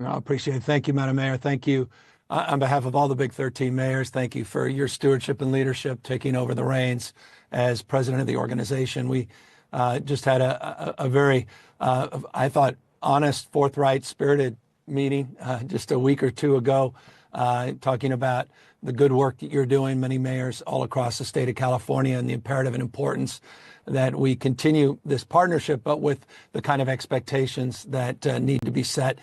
I appreciate it. Thank you, Madam Mayor. Thank you. On behalf of all the Big 13 mayors, thank you for your stewardship and leadership, taking over the reins as president of the organization. We just had a very, I thought, honest, forthright, spirited meeting just a week or two ago, talking about the good work that you're doing, many mayors all across the state of California, and the imperative and importance that we continue this partnership, but with the kind of expectations that need to be set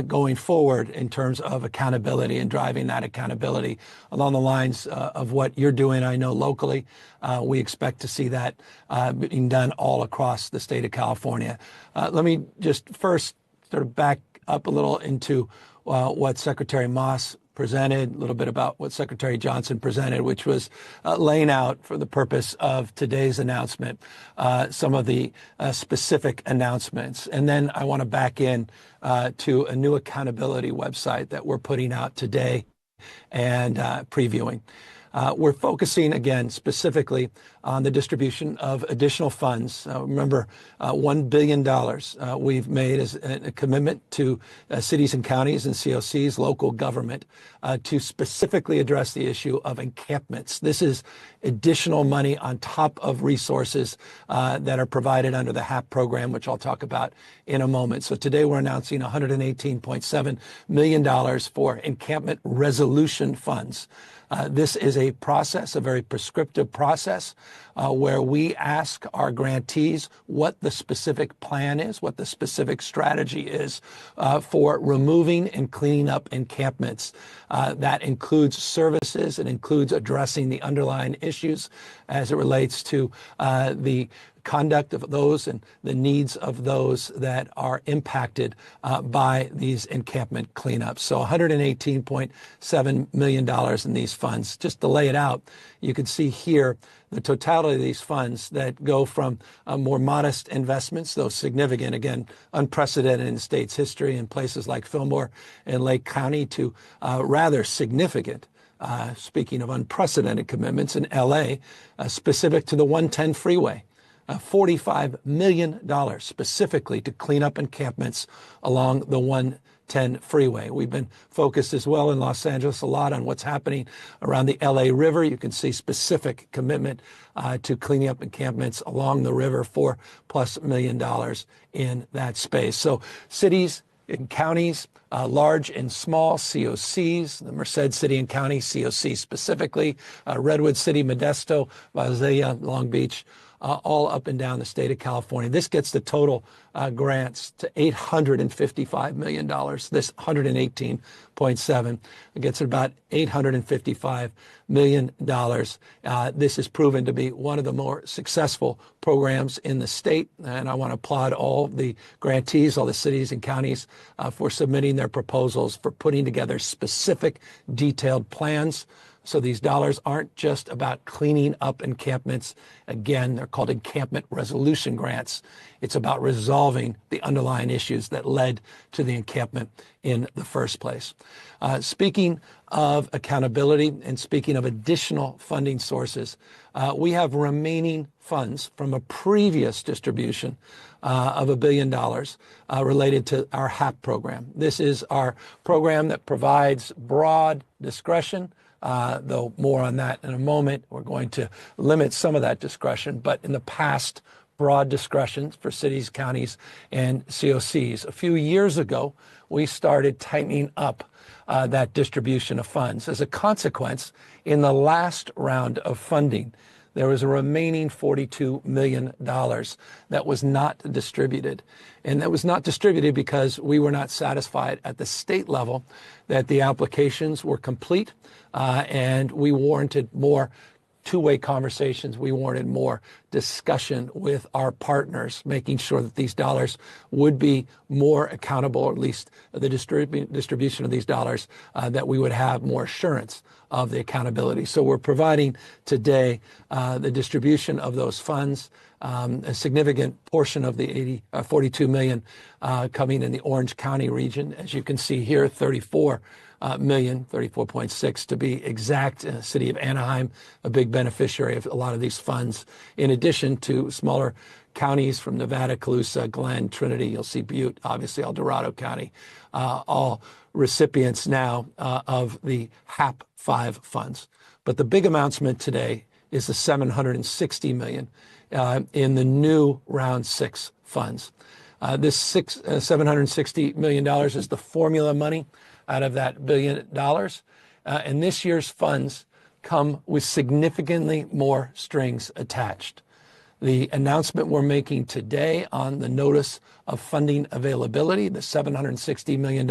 going forward in terms of accountability and driving that accountability along the lines of what you're doing. I know locally, we expect to see that being done all across the state of California. Let me just first sort of back up a little into what Secretary Moss presented, a little bit about what Secretary Johnson presented, which was laying out, for the purpose of today's announcement, some of the specific announcements. And then I want to back in to a new accountability website that we're putting out today and previewing. We're focusing, again, specifically on the distribution of additional funds. Remember, $1 billion we've made as a commitment to cities and counties and COCs, local government, to specifically address the issue of encampments. This is additional money on top of resources that are provided under the HAP program, which I'll talk about in a moment. So today we're announcing $118.7 million for encampment resolution funds. This is a process, a very prescriptive process, where we ask our grantees what the specific plan is, what the specific strategy is for removing and cleaning up encampments. That includes services. It includes addressing the underlying issues as it relates to the conduct of those and the needs of those that are impacted by these encampment cleanups. So $118.7 million in these funds. Just to lay it out, you can see here the totality of these funds that go from more modest investments, though significant, again, unprecedented in the state's history in places like Fillmore and Lake County, to rather significant, speaking of unprecedented commitments, in LA, specific to the 110 freeway. $45 million specifically to clean up encampments along the 110 freeway. We've been focused as well in Los Angeles a lot on what's happening around the LA River. You can see specific commitment to cleaning up encampments along the river, $4+ million in that space. So cities and counties, large and small, COCs, the Merced City and County, COC specifically, Redwood City, Modesto, Visalia, Long Beach, all up and down the state of California. This gets the total grants to $855 million. This 118.7 gets about $855 million. This has proven to be one of the more successful programs in the state, and I want to applaud all the grantees, all the cities and counties for submitting their proposals, for putting together specific, detailed plans. So these dollars aren't just about cleaning up encampments. Again, they're called encampment resolution grants. It's about resolving the underlying issues that led to the encampment in the first place. Speaking of accountability and speaking of additional funding sources, we have remaining funds from a previous distribution of $1 billion related to our HAP program. This is our program that provides broad discretion, though more on that in a moment. We're going to limit some of that discretion, but in the past, broad discretion for cities, counties, and COCs. A few years ago, we started tightening up that distribution of funds. As a consequence, in the last round of funding, there was a remaining $42 million that was not distributed. And that was not distributed because we were not satisfied at the state level that the applications were complete, and we warranted more two-way conversations. We wanted more discussion with our partners, making sure that these dollars would be more accountable, or at least the distribution of these dollars, that we would have more assurance of the accountability. So we're providing today the distribution of those funds, a significant portion of the 42 million coming in the Orange County region. As you can see here, 34 million, 34.6 to be exact. City of Anaheim, a big beneficiary of a lot of these funds. In addition, addition to smaller counties from Nevada, Colusa, Glenn, Trinity, you'll see Butte, obviously El Dorado County, all recipients now of the HAP 5 funds. But the big announcement today is the $760 million in the new round 6 funds. This $760 million is the formula money out of that $1 billion. And this year's funds come with significantly more strings attached. The announcement we're making today on the notice of funding availability, the $760 million,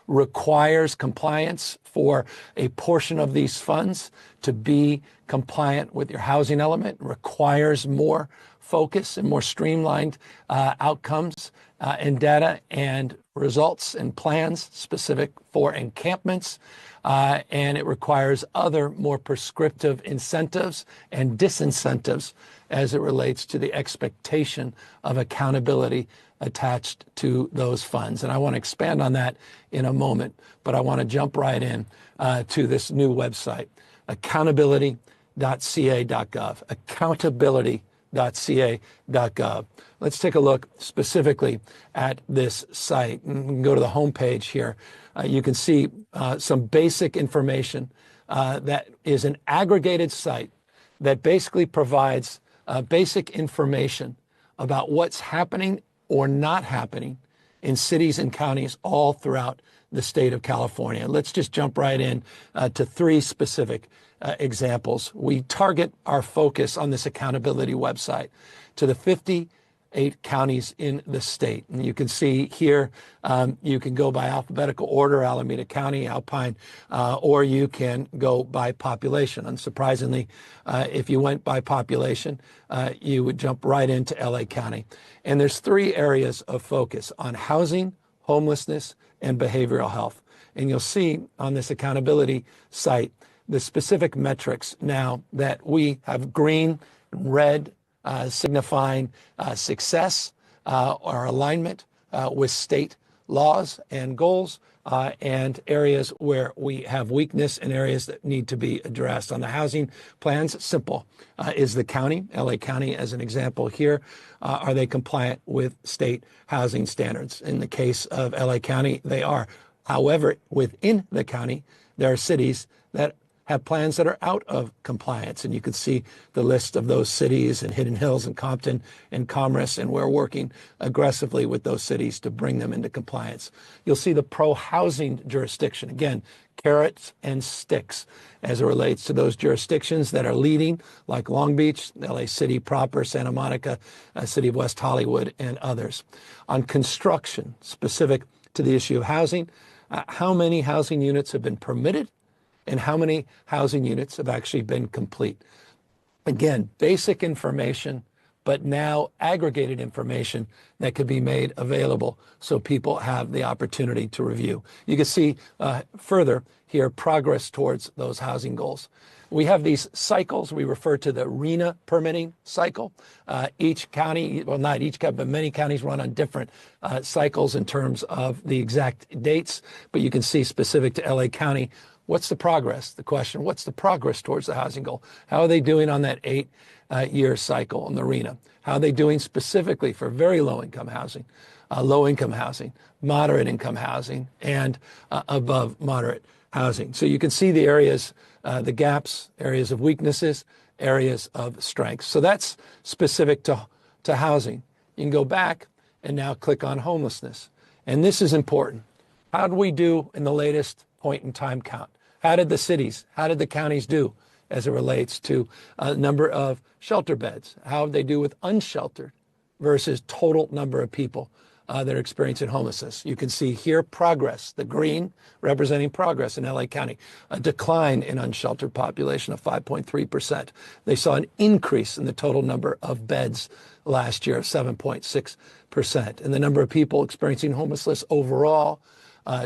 requires compliance for a portion of these funds to be compliant with your housing element, requires more focus and more streamlined outcomes and data and results and plans specific for encampments. And it requires other more prescriptive incentives and disincentives as it relates to the expectation of accountability attached to those funds. And I want to expand on that in a moment, but I want to jump right in to this new website, accountability.ca.gov, accountability.ca.gov. Let's take a look specifically at this site. We can go to the homepage here. You can see some basic information that is an aggregated site that basically provides basic information about what's happening or not happening in cities and counties all throughout the state of California. Let's just jump right in to 3 specific examples. We target our focus on this accountability website to the 58 counties in the state. And you can see here, you can go by alphabetical order, Alameda County, Alpine, or you can go by population. Unsurprisingly, if you went by population, you would jump right into LA County. And there's 3 areas of focus on housing, homelessness, and behavioral health. And you'll see on this accountability site the specific metrics now that we have green and red signifying success or alignment with state laws and goals, and areas where we have weakness and areas that need to be addressed. On the housing plans, simple. Is the county, LA County as an example here, are they compliant with state housing standards? In the case of LA County, they are. However, within the county, there are cities that have plans that are out of compliance. And you can see the list of those cities in Hidden Hills and Compton and Commerce, and we're working aggressively with those cities to bring them into compliance. You'll see the pro-housing jurisdiction. Again, carrots and sticks as it relates to those jurisdictions that are leading, like Long Beach, LA City proper, Santa Monica, City of West Hollywood, and others. On construction, specific to the issue of housing, how many housing units have been permitted and how many housing units have actually been complete. Again, basic information, but now aggregated information that could be made available so people have the opportunity to review. You can see further here progress towards those housing goals. We have these cycles. We refer to the RENA permitting cycle. Each county, well, not each county, but many counties run on different cycles in terms of the exact dates, but you can see specific to LA County, what's the progress? The question, what's the progress towards the housing goal? How are they doing on that 8-year cycle on the RENA? How are they doing specifically for very low-income housing, low-income housing, moderate-income housing, and above moderate housing? So you can see the areas, the gaps, areas of weaknesses, areas of strengths. So that's specific to housing. You can go back and now click on homelessness. And this is important. How do we do in the latest point in time count? How did the cities, how did the counties do as it relates to number of shelter beds? How did they do with unsheltered versus total number of people that are experiencing homelessness? You can see here progress, the green representing progress in LA County, a decline in unsheltered population of 5.3%. They saw an increase in the total number of beds last year of 7.6%. And the number of people experiencing homelessness overall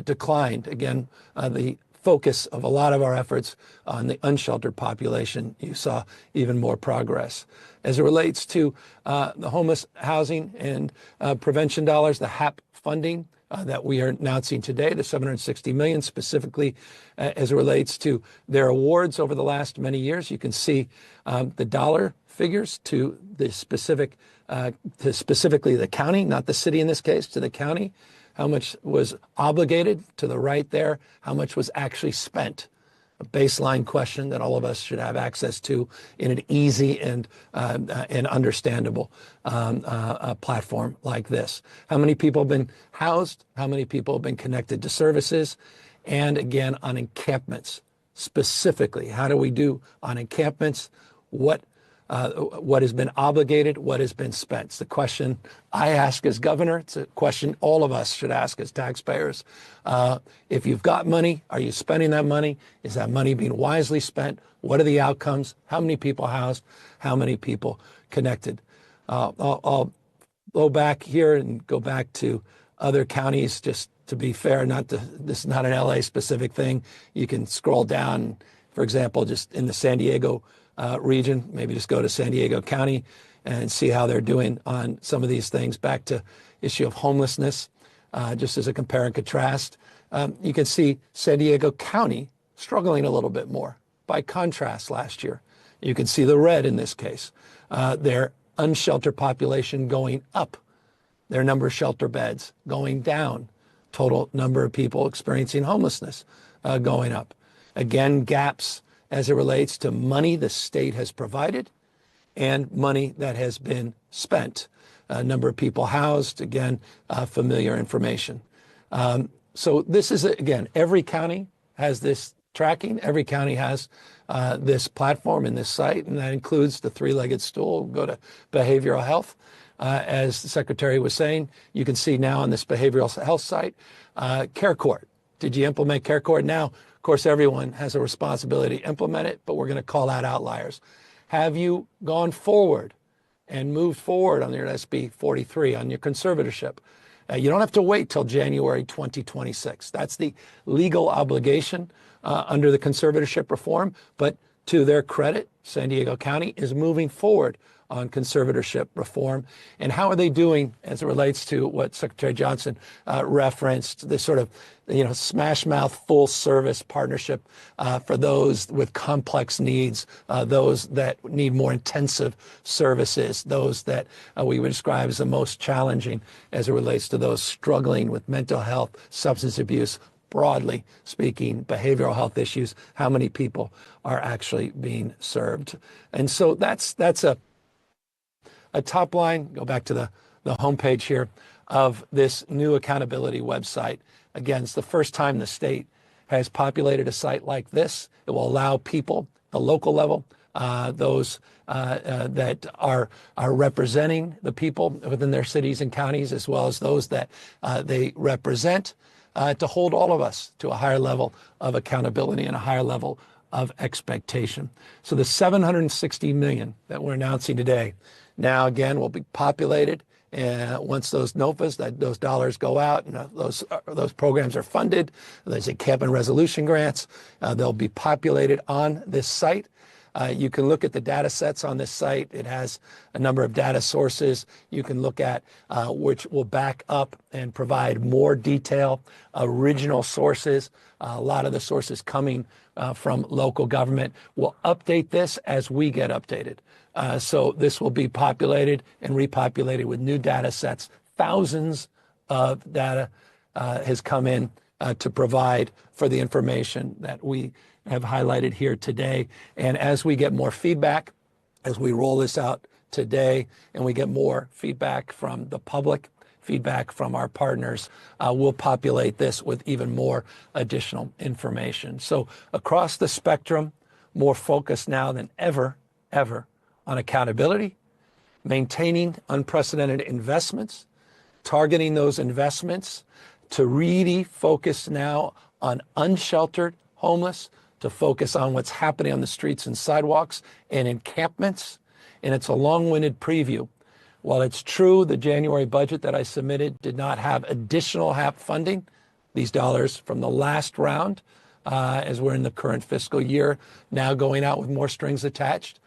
declined. Again, the focus of a lot of our efforts on the unsheltered population, you saw even more progress. As it relates to the homeless housing and prevention dollars, the HAP funding, that we are announcing today, the $760 million, specifically as it relates to their awards over the last many years. You can see the dollar figures to the specific, to specifically the county, not the city in this case, to the county, how much was obligated to the right there, how much was actually spent. A baseline question that all of us should have access to in an easy and understandable platform like this. How many people have been housed? How many people have been connected to services? And again, on encampments, specifically, how do we do on encampments? What has been obligated, what has been spent? It's the question I ask as governor. It's a question all of us should ask as taxpayers. If you've got money, are you spending that money? Is that money being wisely spent? What are the outcomes? How many people housed? How many people connected? I'll go back here and go back to other counties just to be fair. This is not an LA specific thing. You can scroll down, for example, just in the San Diego region, maybe just go to San Diego County and see how they're doing on some of these things. Back to issue of homelessness, just as a compare and contrast. You can see San Diego County struggling a little bit more. By contrast, last year, you can see the red in this case. Their unsheltered population going up, their number of shelter beds going down, total number of people experiencing homelessness going up. Again, gaps as it relates to money the state has provided and money that has been spent. Number of people housed, again, familiar information. So this is, again, every county has this tracking. Every county has this platform and this site, and that includes the three-legged stool. Go to behavioral health. As the Secretary was saying, you can see now on this behavioral health site, Care Court. Did you implement Care Court? Now, of course, everyone has a responsibility to implement it, but we're going to call out outliers. Have you gone forward and moved forward on your SB 43, on your conservatorship? You don't have to wait till January 2026. That's the legal obligation under the conservatorship reform. But to their credit, San Diego County is moving forward on conservatorship reform. And how are they doing as it relates to what Secretary Johnson referenced, this sort of, smash mouth full service partnership for those with complex needs, those that need more intensive services, those that we would describe as the most challenging as it relates to those struggling with mental health, substance abuse, broadly speaking, behavioral health issues. How many people are actually being served? And so that's a top line. Go back to the homepage here of this new accountability website. Again, it's the first time the state has populated a site like this. It will allow people, the local level, those that are representing the people within their cities and counties, as well as those that they represent, to hold all of us to a higher level of accountability and a higher level of expectation. So the $760 million that we're announcing today, now again will be populated, and once those NOFAs, those dollars go out and those programs are funded, there's a cap and resolution grants, they'll be populated on this site. You can look at the data sets on this site. It has a number of data sources you can look at, which will back up and provide more detail, original sources, a lot of the sources coming from local government. We'll update this as we get updated. So this will be populated and repopulated with new data sets. Thousands of data has come in to provide for the information that we have highlighted here today. And as we get more feedback, as we roll this out today, and we get more feedback from the public, feedback from our partners, we'll populate this with even more additional information. So across the spectrum, more focus now than ever on accountability, maintaining unprecedented investments, targeting those investments to really focus now on unsheltered homeless, to focus on what's happening on the streets and sidewalks and encampments. And it's a long-winded preview. While it's true the January budget that I submitted did not have additional HAP funding, these dollars from the last round, as we're in the current fiscal year, now going out with more strings attached,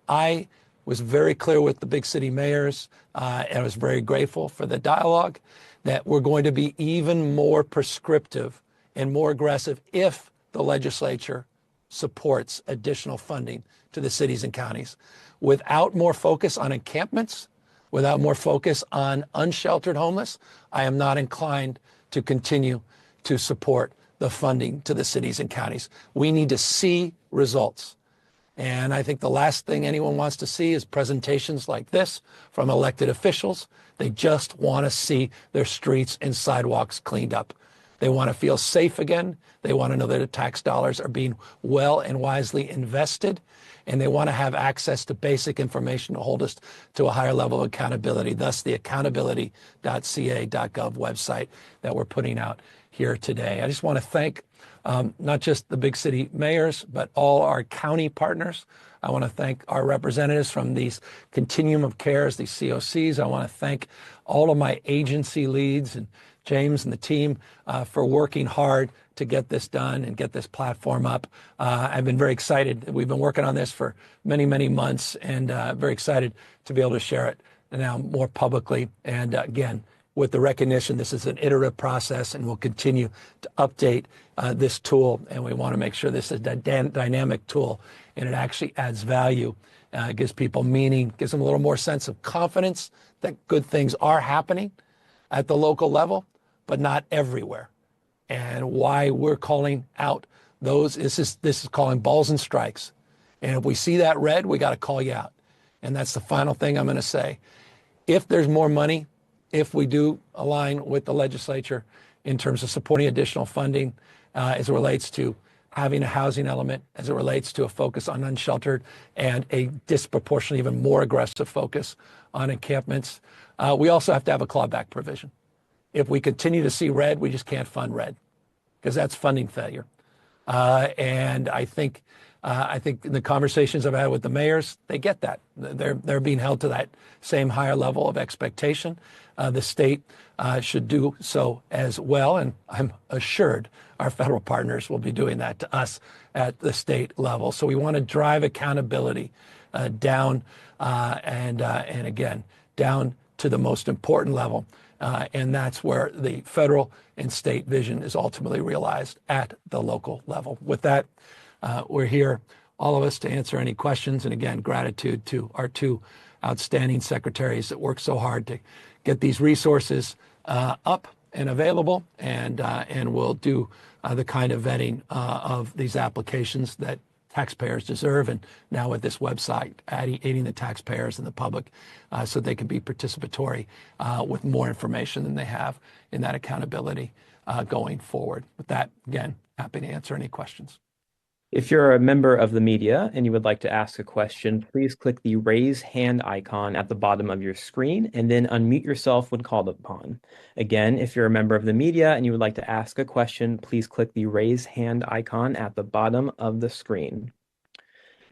I was very clear with the big city mayors, and I was very grateful for the dialogue, that we're going to be even more prescriptive and more aggressive if the legislature supports additional funding to the cities and counties. Without more focus on encampments, without more focus on unsheltered homeless, I am not inclined to continue to support the funding to the cities and counties. We need to see results. And I think the last thing anyone wants to see is presentations like this from elected officials. They just want to see their streets and sidewalks cleaned up. They want to feel safe again. They want to know that their tax dollars are being well and wisely invested. And they want to have access to basic information to hold us to a higher level of accountability, thus the accountability.ca.gov website that we're putting out here today. I just want to thank not just the big city mayors, but all our county partners. I want to thank our representatives from these continuum of cares, these COCs. I want to thank all of my agency leads and James and the team for working hard to get this done and get this platform up. I've been very excited. We've been working on this for many, many months, and very excited to be able to share it now more publicly. And again, with the recognition this is an iterative process, and we'll continue to update this tool. And we want to make sure this is a dynamic tool, and it actually adds value, gives people meaning, gives them a little more sense of confidence that good things are happening at the local level, but not everywhere. And why we're calling out those, this is calling balls and strikes. And if we see that red, we got to call you out. And that's the final thing I'm going to say. If there's more money, if we do align with the legislature in terms of supporting additional funding as it relates to having a housing element, as it relates to a focus on unsheltered and a disproportionately even more aggressive focus on encampments, we also have to have a clawback provision. If we continue to see red, we just can't fund red, because that's funding failure. And I think in the conversations I've had with the mayors, they get that. They're being held to that same higher level of expectation. The state should do so as well, and I'm assured our federal partners will be doing that to us at the state level. So we want to drive accountability down and again, down to the most important level. And that's where the federal and state vision is ultimately realized at the local level. With that, we're here, all of us, to answer any questions. And again, gratitude to our two outstanding secretaries that work so hard to get these resources up and available, and will do the kind of vetting of these applications that taxpayers deserve, and now with this website, aiding the taxpayers and the public so they can be participatory with more information than they have in that accountability going forward. With that, again, happy to answer any questions. If you're a member of the media and you would like to ask a question, please click the raise hand icon at the bottom of your screen and then unmute yourself when called upon. Again, if you're a member of the media and you would like to ask a question, please click the raise hand icon at the bottom of the screen.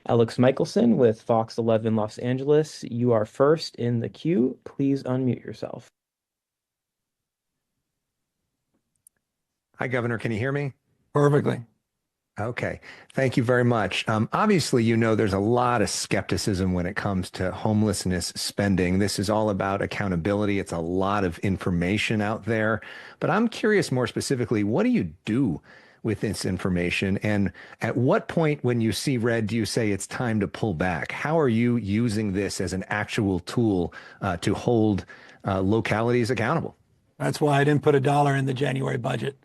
Alex Michelson with Fox 11 Los Angeles, you are first in the queue. Please unmute yourself. Hi, Governor. Can you hear me? Perfectly. Okay. Thank you very much. Obviously, you know, there's a lot of skepticism when it comes to homelessness spending. This is all about accountability. It's a lot of information out there. But I'm curious more specifically, what do you do with this information? And at what point when you see red, do you say it's time to pull back? How are you using this as an actual tool to hold localities accountable? That's why I didn't put $1 in the January budget.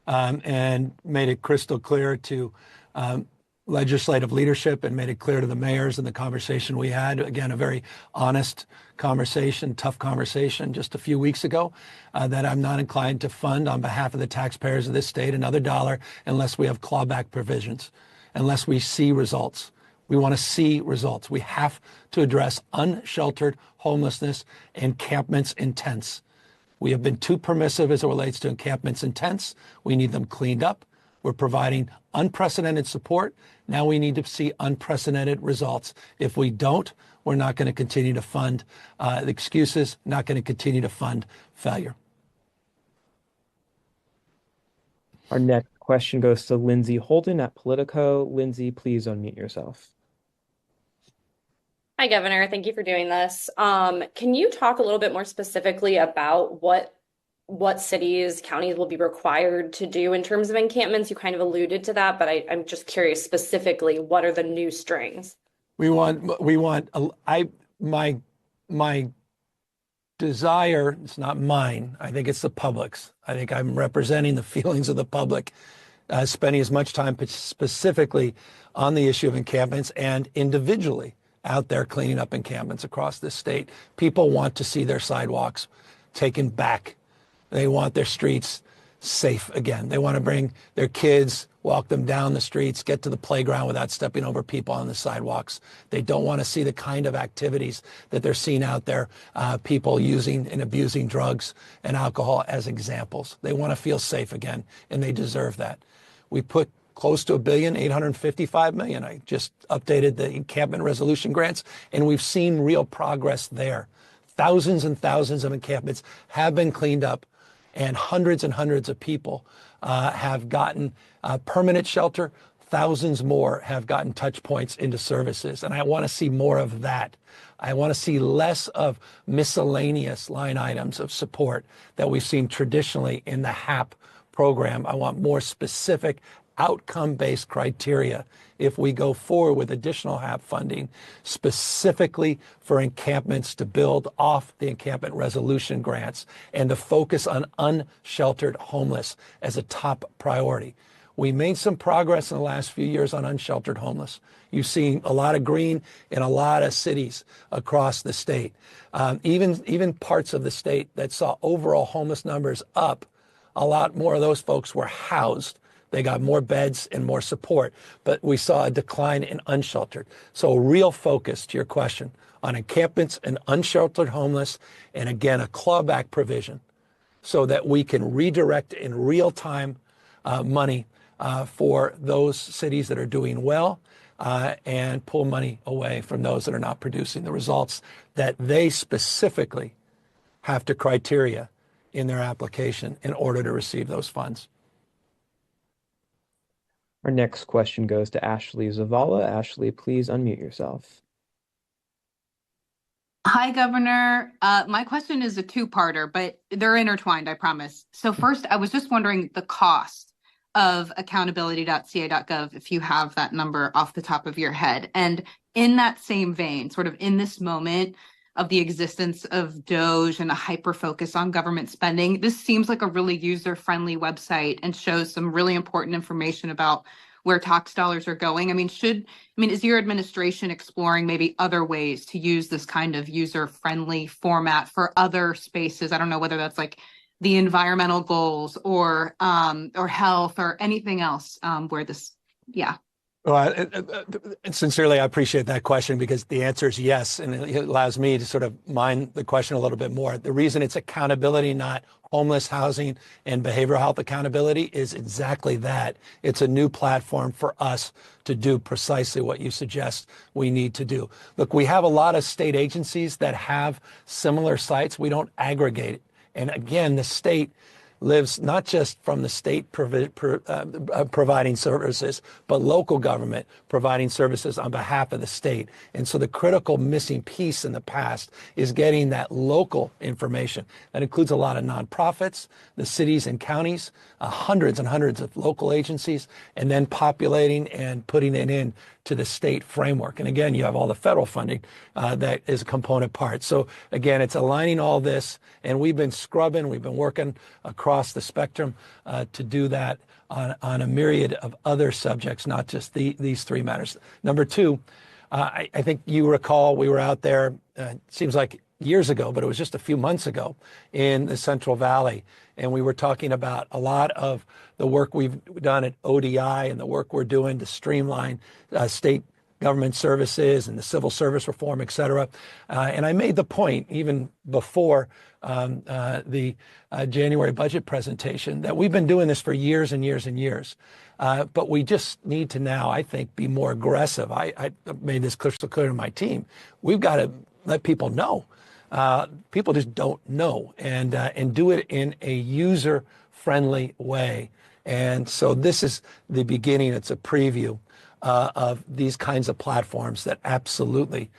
And made it crystal clear to legislative leadership, and made it clear to the mayors in the conversation we had. Again, a very honest conversation, tough conversation just a few weeks ago, that I'm not inclined to fund on behalf of the taxpayers of this state another $1 unless we have clawback provisions, unless we see results. We want to see results. We have to address unsheltered homelessness, encampments, and tents. We have been too permissive as it relates to encampments and tents. We need them cleaned up. We're providing unprecedented support. Now we need to see unprecedented results. If we don't, we're not going to continue to fund the excuses, not going to continue to fund failure. Our next question goes to Lindsay Holden at Politico. Lindsay, please unmute yourself. Hi, Governor. Thank you for doing this. Can you talk a little bit more specifically about what cities, counties will be required to do in terms of encampments? You kind of alluded to that, but I'm just curious specifically, what are the new strings? My desire, it's not mine, I think it's the public's. I think I'm representing the feelings of the public, spending as much time specifically on the issue of encampments and individually out there cleaning up encampments across this state. People want to see their sidewalks taken back. They want their streets safe again. They want to bring their kids, walk them down the streets, get to the playground without stepping over people on the sidewalks. They don't want to see the kind of activities that they're seeing out there, people using and abusing drugs and alcohol as examples. They want to feel safe again, and they deserve that. We put close to $1.855 billion. I just updated the encampment resolution grants, and we've seen real progress there. Thousands and thousands of encampments have been cleaned up, and hundreds of people have gotten permanent shelter. Thousands more have gotten touch points into services, and I want to see more of that. I want to see less of miscellaneous line items of support that we've seen traditionally in the HAP program. I want more specific outcome-based criteria if we go forward with additional HAP funding, specifically for encampments to build off the encampment resolution grants and to focus on unsheltered homeless as a top priority. We made some progress in the last few years on unsheltered homeless. You've seen a lot of green in a lot of cities across the state. Even parts of the state that saw overall homeless numbers up, a lot more of those folks were housed. They got more beds and more support, but we saw a decline in unsheltered. So a real focus, to your question, on encampments and unsheltered homeless, and again, a clawback provision so that we can redirect in real time money for those cities that are doing well and pull money away from those that are not producing the results that they specifically have to criteria in their application in order to receive those funds. Our next question goes to Ashley Zavala. Ashley, please unmute yourself. Hi, Governor. My question is a two-parter, but they're intertwined, I promise. So first, I was just wondering the cost of accountability.ca.gov, if you have that number off the top of your head. And in that same vein, sort of in this moment of the existence of DOGE and a hyper-focus on government spending, this seems like a really user-friendly website and shows some really important information about where tax dollars are going. Is your administration exploring maybe other ways to use this kind of user-friendly format for other spaces? I don't know whether that's like the environmental goals or health or anything else where this, yeah. Well, sincerely, I appreciate that question because the answer is yes, and it allows me to sort of mine the question a little bit more. The reason it's accountability, not homeless housing and behavioral health accountability, is exactly that. It's a new platform for us to do precisely what you suggest we need to do. Look, we have a lot of state agencies that have similar sites. We don't aggregate it. And again, the state lives not just from the state providing services, but local government providing services on behalf of the state. And so the critical missing piece in the past is getting that local information. That includes a lot of nonprofits, the cities and counties, hundreds and hundreds of local agencies, and then populating and putting it in to the state framework. And again, you have all the federal funding that is a component part. So again, it's aligning all this, and we've been scrubbing, we've been working across the spectrum to do that on a myriad of other subjects, not just these three matters. Number two, I think you recall we were out there, it seems like years ago, but it was just a few months ago in the Central Valley. And we were talking about a lot of the work we've done at ODI and the work we're doing to streamline state government services and the civil service reform, et cetera. And I made the point even before the January budget presentation that we've been doing this for years and years and years. But we just need to now, I think, be more aggressive. I made this crystal clear to my team. We've got to let people know. People just don't know, and do it in a user-friendly way. And so this is the beginning. It's a preview of these kinds of platforms that absolutely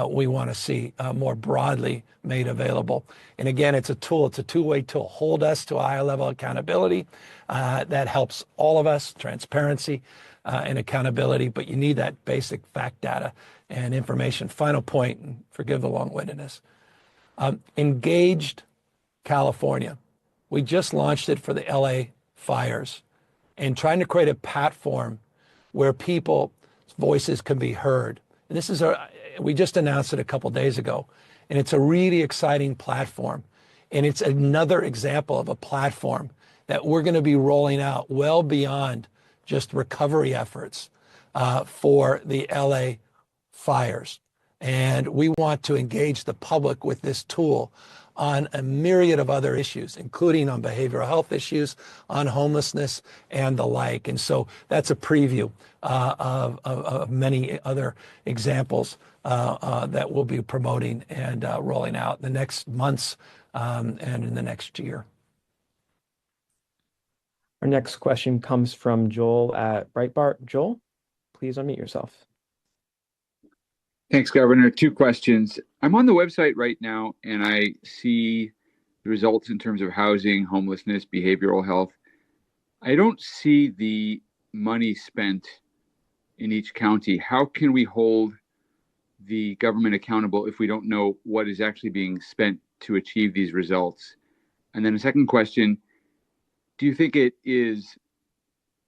we want to see more broadly made available. And again, it's a tool. It's a two-way tool. Hold us to a higher level of accountability. That helps all of us, transparency and accountability, but you need that basic fact data and information. Final point, and forgive the long-windedness. Engaged California. We just launched it for the LA fires and trying to create a platform where people's voices can be heard. And this is we just announced it a couple days ago, and it's a really exciting platform. And it's another example of a platform that we're going to be rolling out well beyond just recovery efforts for the LA fires. And we want to engage the public with this tool on a myriad of other issues, including on behavioral health issues, on homelessness, and the like. And so that's a preview of many other examples that we'll be promoting and rolling out in the next months and in the next year. Our next question comes from Joel at Breitbart. Joel, please unmute yourself. Thanks, Governor. Two questions. I'm on the website right now, and I see the results in terms of housing, homelessness, behavioral health. I don't see the money spent in each county. How can we hold the government accountable if we don't know what is actually being spent to achieve these results? And then a second question, do you think it is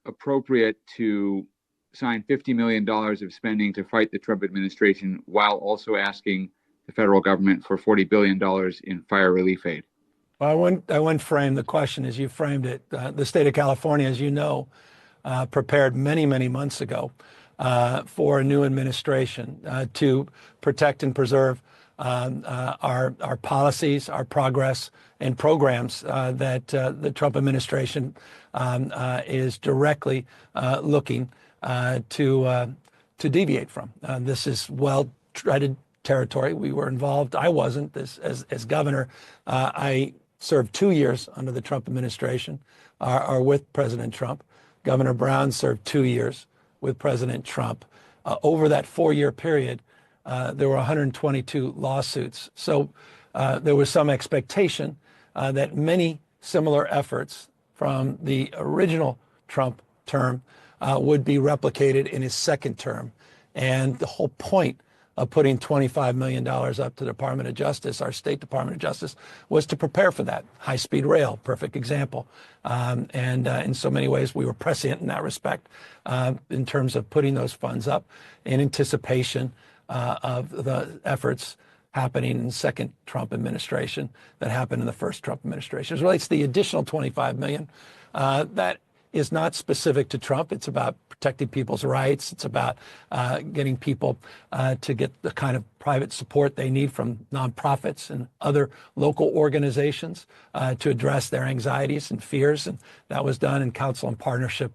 appropriate to sign $50 million of spending to fight the Trump administration while also asking the federal government for $40 billion in fire relief aid? Well, I wouldn't frame the question as you framed it. The state of California, as you know, prepared many, many months ago for a new administration to protect and preserve our policies, our progress, and programs that the Trump administration is directly looking to deviate from. This is well-treaded territory. We were involved. I wasn't as governor. I served 2 years under the Trump administration or with President Trump. Governor Brown served 2 years with President Trump. Over that 4-year period, there were 122 lawsuits. So there was some expectation that many similar efforts from the original Trump term would be replicated in his second term. And the whole point of putting $25 million up to the Department of Justice, our state Department of Justice, was to prepare for that. High-speed rail, perfect example. And in so many ways, we were prescient in that respect in terms of putting those funds up in anticipation of the efforts happening in the second Trump administration that happened in the first Trump administration. As it relates to the additional $25 million, that is not specific to Trump. It's about protecting people's rights. It's about getting people to get the kind of private support they need from nonprofits and other local organizations to address their anxieties and fears. And that was done in council and partnership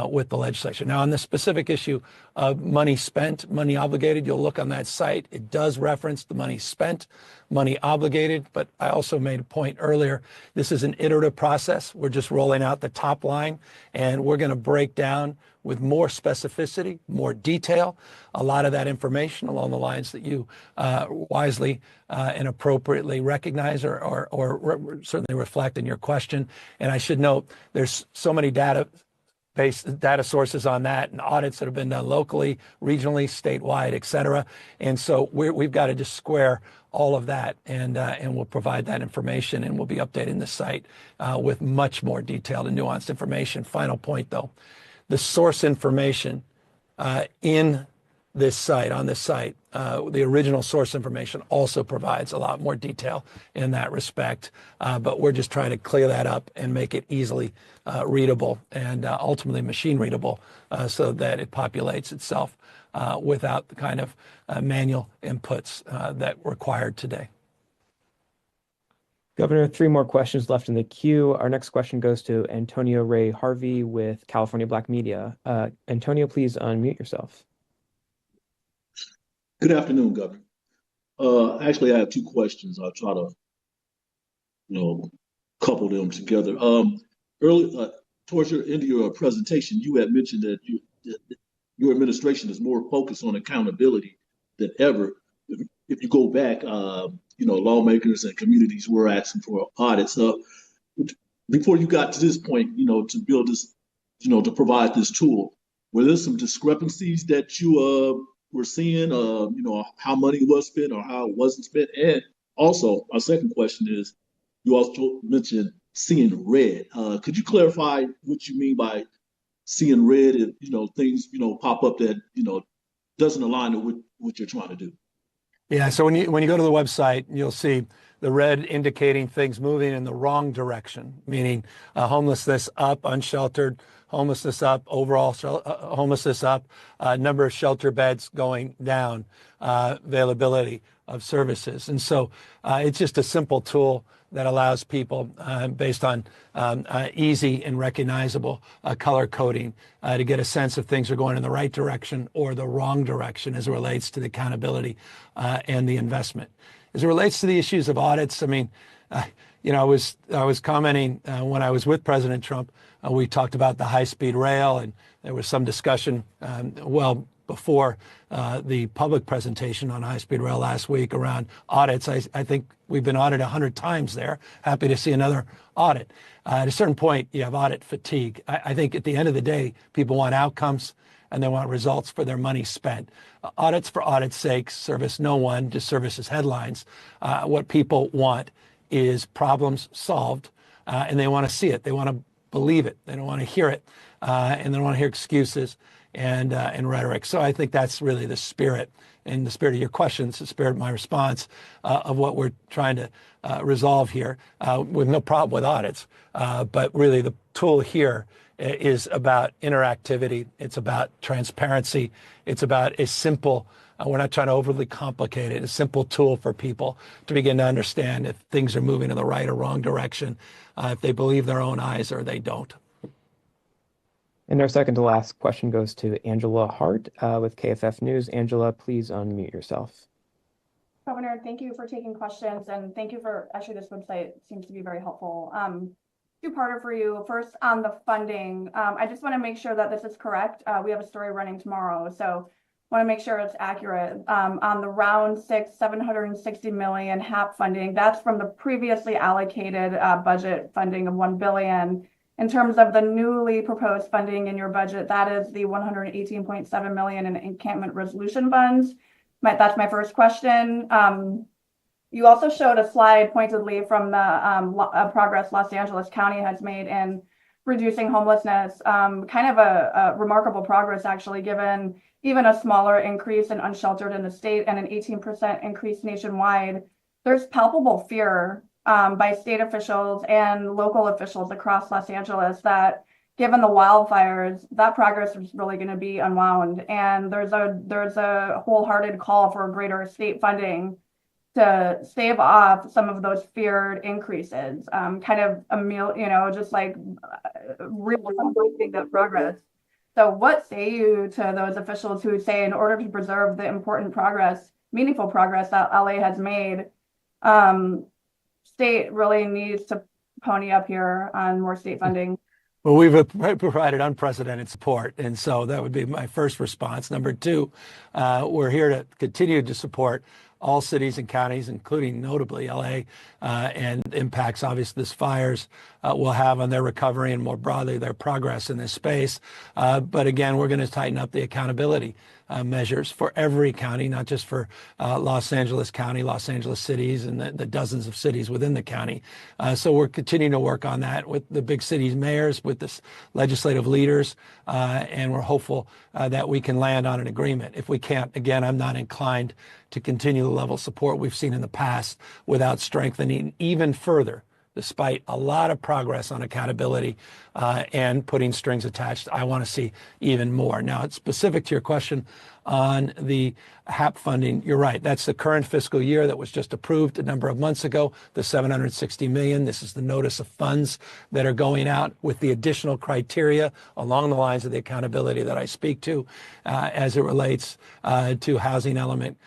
with the legislature. Now, on the specific issue of money spent, money obligated, you'll look on that site. It does reference the money spent, money obligated. But I also made a point earlier. This is an iterative process. We're just rolling out the top line, and we're going to break down with more specificity, more detail, a lot of that information along the lines that you wisely and appropriately recognize or certainly reflect in your question. And I should note, there's so many data sources on that and audits that have been done locally, regionally, statewide, et cetera. And so we've got to just square all of that, and we'll provide that information, and we'll be updating the site with much more detailed and nuanced information. Final point, though, the source information in this site, on this site, the original source information also provides a lot more detail in that respect. But we're just trying to clear that up and make it easily readable and ultimately machine readable so that it populates itself without the kind of manual inputs that required today. Governor, 3 more questions left in the queue. Our next question goes to Antonio Ray Harvey with California Black Media. Antonio, please unmute yourself. Good afternoon, Governor. Actually, I have 2 questions. I'll try to, couple them together. Early towards your end of your presentation, you had mentioned that your administration is more focused on accountability than ever if you go back, lawmakers and communities were asking for audits. Before you got to this point, to build this, to provide this tool, were there some discrepancies that you were seeing? How money was spent or how it wasn't spent? And also, my second question is, you also mentioned seeing red. Could you clarify what you mean by seeing red? If things pop up that doesn't align with what you're trying to do. Yeah, so when you go to the website, you'll see the red indicating things moving in the wrong direction, meaning homelessness up, unsheltered, homelessness up, overall homelessness up, number of shelter beds going down, availability of services. And so it's just a simple tool that allows people, based on easy and recognizable color coding, to get a sense if things are going in the right direction or the wrong direction as it relates to the accountability and the investment. As it relates to the issues of audits, I mean, I was commenting when I was with President Trump. We talked about the high-speed rail, and there was some discussion before the public presentation on high-speed rail last week around audits. I think we've been audited 100 times there. Happy to see another audit. At a certain point, you have audit fatigue. I think at the end of the day, people want outcomes and they want results for their money spent. Audits for audit's sake service no one, just services headlines. What people want is problems solved, and they want to see it. They want to believe it. They don't want to hear it, and they don't want to hear excuses and rhetoric. So I think that's really the spirit, and the spirit of your questions, the spirit of my response of what we're trying to resolve here, with no problem with audits. But really the tool here is about interactivity. It's about transparency. It's about a simple, we're not trying to overly complicate it, a simple tool for people to begin to understand if things are moving in the right or wrong direction, if they believe their own eyes or they don't. And our second to last question goes to Angela Hart with KFF News. Angela, please unmute yourself. Governor, thank you for taking questions, and thank you for, actually, this website seems to be very helpful. Two-parter for you. First, on the funding, I just want to make sure that this is correct. We have a story running tomorrow, so want to make sure it's accurate. On the round 6, 760 million HAP funding, that's from the previously allocated budget funding of $1 billion. In terms of the newly proposed funding in your budget, that is the 118.7 million in encampment resolution funds. That's my first question. You also showed a slide pointedly from the progress Los Angeles County has made in reducing homelessness. Kind of a remarkable progress, actually, given even a smaller increase in unsheltered in the state and an 18% increase nationwide. There's palpable fear by state officials and local officials across Los Angeles that given the wildfires, that progress is really going to be unwound. And there's a wholehearted call for greater state funding to stave off some of those feared increases, kind of just like really celebrating that progress. So what say you to those officials who say in order to preserve the important progress, meaningful progress that LA has made, state really needs to pony up here on more state funding? Well, we've provided unprecedented support, and so that would be my first response. Number two, we're here to continue to support all cities and counties, including notably LA, and impacts obviously this fires will have on their recovery and more broadly their progress in this space. But again, we're going to tighten up the accountability measures for every county, not just for Los Angeles County, Los Angeles cities, and the dozens of cities within the county. So we're continuing to work on that with the big cities mayors, with the legislative leaders, and we're hopeful that we can land on an agreement. If we can't, again, I'm not inclined to continue the level of support we've seen in the past without strengthening even further, despite a lot of progress on accountability and putting strings attached. I want to see even more. Now, it's specific to your question on the HAP funding. You're right. That's the current fiscal year that was just approved a number of months ago, the 760 million. This is the notice of funds that are going out with the additional criteria along the lines of the accountability that I speak to as it relates to housing element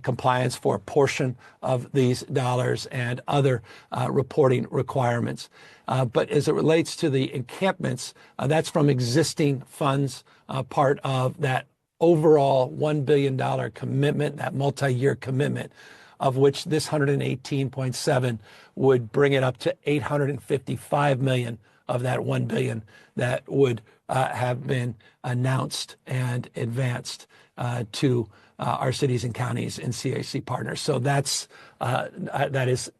compliance for a portion of these dollars and other reporting requirements. But as it relates to the encampments, that's from existing funds, part of that overall $1 billion commitment, that multi-year commitment, of which this 118.7 would bring it up to 855 million of that 1 billion that would have been announced and advanced to our cities and counties and CAC partners. So that is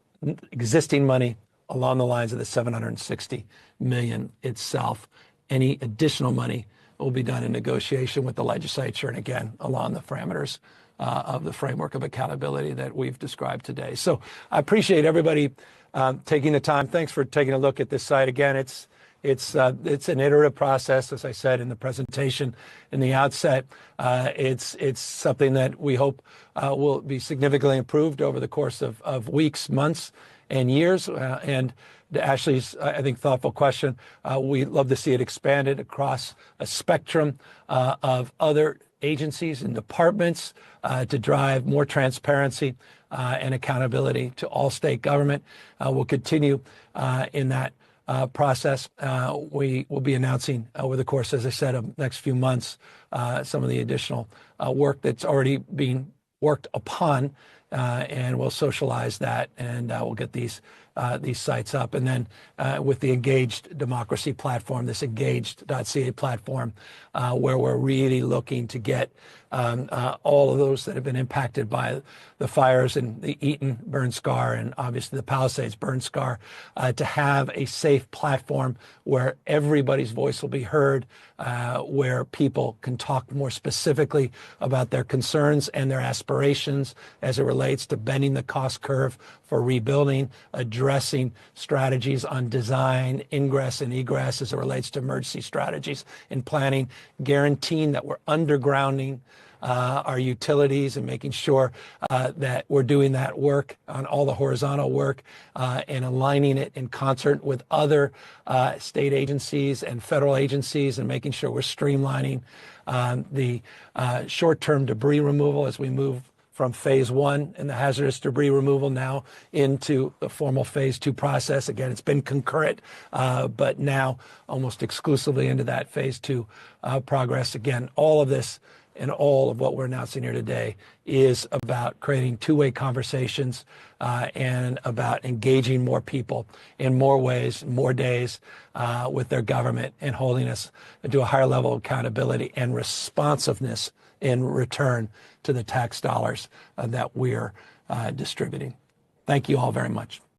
existing money along the lines of the 760 million itself. Any additional money will be done in negotiation with the legislature, and again, along the parameters of the framework of accountability that we've described today. So I appreciate everybody taking the time. Thanks for taking a look at this site. Again, it's an iterative process, as I said in the presentation in the outset. It's something that we hope will be significantly improved over the course of weeks, months, and years. And to Ashley's, I think, thoughtful question, we love to see it expanded across a spectrum of other agencies and departments to drive more transparency and accountability to all state government. We'll continue in that process. We will be announcing over the course, as I said, of the next few months, some of the additional work that's already being worked upon, and we'll socialize that, and we'll get these sites up. And then with the Engaged Democracy platform, this engaged.ca platform, where we're really looking to get all of those that have been impacted by the fires in the Eaton burn scar and obviously the Palisades burn scar, to have a safe platform where everybody's voice will be heard, where people can talk more specifically about their concerns and their aspirations as it relates to bending the cost curve for rebuilding, addressing strategies on design, ingress and egress as it relates to emergency strategies in planning, guaranteeing that we're undergrounding our utilities and making sure that we're doing that work on all the horizontal work and aligning it in concert with other state agencies and federal agencies, and making sure we're streamlining the short-term debris removal as we move from phase 1 in the hazardous debris removal now into the formal phase 2 process. Again, it's been concurrent, but now almost exclusively into that phase 2 progress. Again, all of this and all of what we're announcing here today is about creating two-way conversations and about engaging more people in more ways, more days with their government, and holding us to a higher level of accountability and responsiveness in return to the tax dollars that we're distributing. Thank you all very much.